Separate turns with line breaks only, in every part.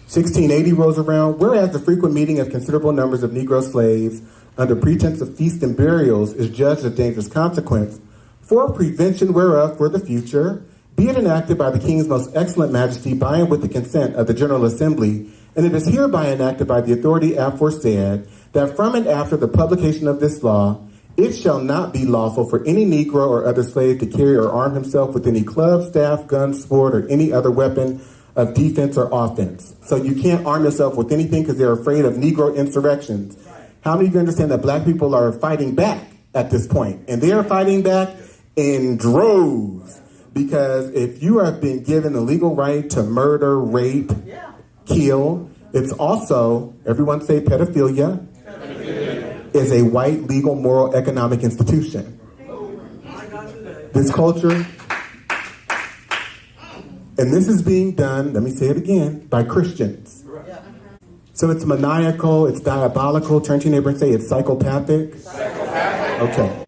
1680 rolls around, whereas the frequent meeting of considerable numbers of Negro slaves under pretense of feasts and burials is judged a dangerous consequence, for prevention whereof for the future, be it enacted by the King's most excellent majesty by and with the consent of the General Assembly, and it is hereby enacted by the authority aforesaid, that from and after the publication of this law, it shall not be lawful for any Negro or other slave to carry or arm himself with any club, staff, gun, sword, or any other weapon of defense or offense. So you can't arm yourself with anything because they're afraid of Negro insurrections. How many of you understand that black people are fighting back at this point? And they are fighting back in droves. Because if you have been given a legal right to murder, rape, kill, it's also, everyone say pedophilia, is a white, legal, moral, economic institution. This culture, and this is being done, let me say it again, by Christians. So it's maniacal, it's diabolical. Turn to your neighbor and say it's psychopathic. Okay.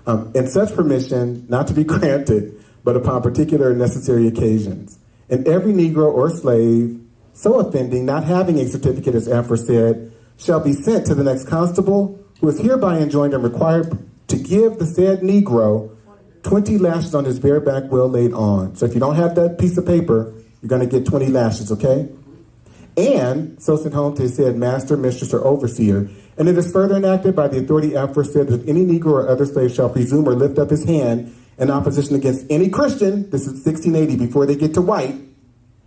And such permission not to be granted, but upon particular and necessary occasions. And every Negro or slave so offending, not having a certificate as aforesaid, shall be sent to the next constable, who is hereby enjoined and required to give the said Negro 20 lashes on his bare back well laid on. So if you don't have that piece of paper, you're going to get 20 lashes, okay? And so sent home to his said master, mistress, or overseer. And it is further enacted by the authority aforesaid that if any Negro or other slave shall presume or lift up his hand in opposition against any Christian, this is 1680 before they get to white,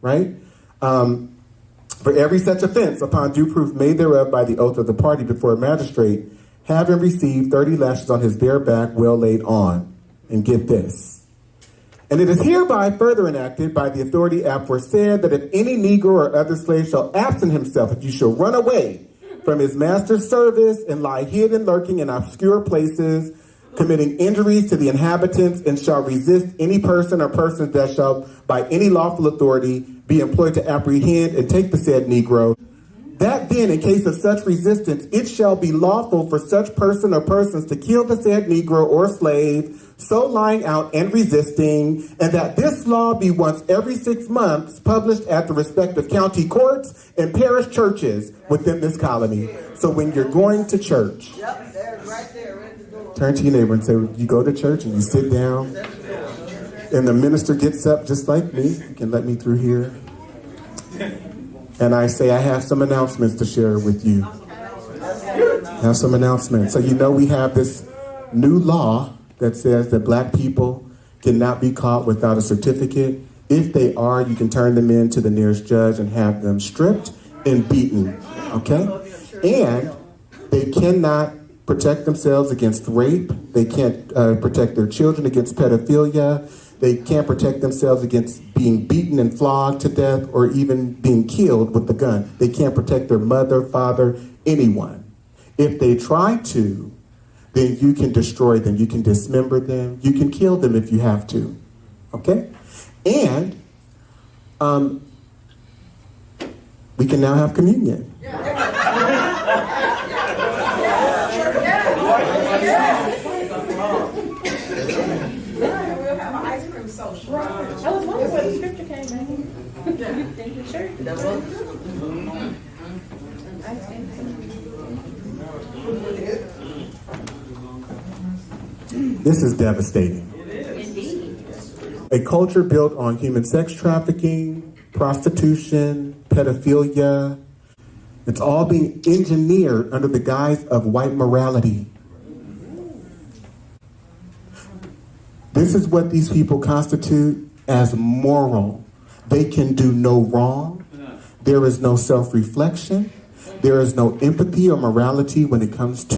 right? For every such offense, upon due proof made thereof by the oath of the party before a magistrate, having received 30 lashes on his bare back well laid on. And get this. And it is hereby further enacted by the authority aforesaid that if any Negro or other slave shall absent himself, if you shall run away from his master's service and lie hid and lurking in obscure places, committing injuries to the inhabitants, and shall resist any person or persons that shall by any lawful authority be employed to apprehend and take the said Negro, that then, in case of such resistance, it shall be lawful for such person or persons to kill the said Negro or slave, so lying out and resisting, and that this law be once every 6 months published at the respective county courts and parish churches within this colony. So when you're going to church, turn to your neighbor and say, you go to church and you sit down, and the minister gets up just like me. You can let me through here. And I say, I have some announcements to share with you. I have some announcements. So you know we have this new law that says that black people cannot be caught without a certificate. If they are, you can turn them in to the nearest judge and have them stripped and beaten, okay? And they cannot protect themselves against rape. They can't protect their children against pedophilia. They can't protect themselves against being beaten and flogged to death or even being killed with the gun. They can't protect their mother, father, anyone. If they try to, then you can destroy them. You can dismember them. You can kill them if you have to. Okay? And we can now have communion.
I was wondering where the scripture came in.
This is devastating. A culture built on human sex trafficking, prostitution, pedophilia. It's all being engineered under the guise of white morality. This is what these people constitute as moral. They can do no wrong. There is no self-reflection. There is no empathy or morality when it comes to